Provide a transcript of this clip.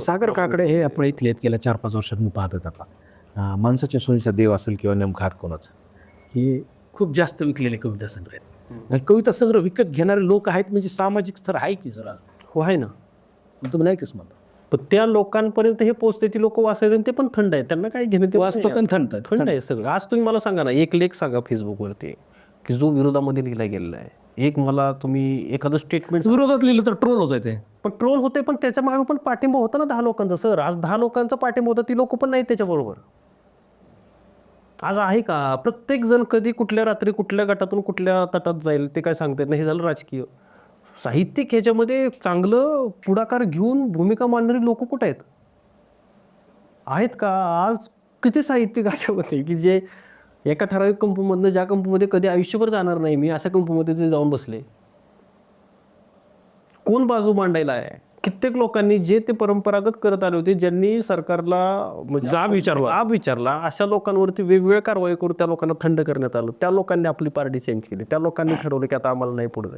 सागर काकडे हे आपण इथले आहेत गेल्या 4-5 वर्षात मी पाहतो आता माणसाच्या सोयीचा देव असेल किंवा नेमका हात कोणाचा हे खूप जास्त विकलेले कविता संग्रह आहेत. आणि कविता संग्रह विकत घेणारे लोक आहेत म्हणजे सामाजिक स्तर आहे की जरा हो आहे ना. तुम्ही नाही कस म्हणता पण त्या लोकांपर्यंत हे पोहोचते ती लोक वाचायचे आणि ते पण थंड आहे, त्यांना काय घेणं ते वाचतात आणि थंड थंड आहे सगळं. आज तुम्ही मला सांगा ना, एक लेख सांगा फेसबुकवरती की जो विरोधामध्ये लिहिला गेलेला आहे. एक मला तुम्ही एखादं स्टेटमेंट विरोधात लिहिलं तर ट्रोल होत आहे ते. पण ट्रोल होते, पण त्याच्या मागे पण पाठिंबा होता ना 10 लोकांचा. सर आज 10 लोकांचा पाठिंबा होता, ती लोक पण नाही त्याच्याबरोबर. आज आहे का? प्रत्येक जण कधी कुठल्या रात्री कुठल्या गटातून कुठल्या तटात जाईल ते काय सांगता येत नाही. हे झालं राजकीय. साहित्यिक ह्याच्यामध्ये चांगलं पुढाकार घेऊन भूमिका मांडणारी लोक कुठे आहेत? आहेत का? आज किती साहित्यिक असे होते की जे एका ठराविक कंपनीमधनं, ज्या कंपनीमध्ये कधी आयुष्यभर जाणार नाही मी, अशा कंपनीमध्ये ते जाऊन बसले. कोण बाजू मांडायला आहे? कित्येक लोकांनी जे ते परंपरागत करत आले होते, ज्यांनी सरकारला म्हणजे जाब विचारला, अशा लोकांवरती वेगवेगळ्या कारवाई करून त्या लोकांना थंड करण्यात आलं. त्या लोकांनी आपली पार्टी चेंज केली. त्या लोकांनी ठरवलं की आता आम्हाला नाही पुढे जायचं.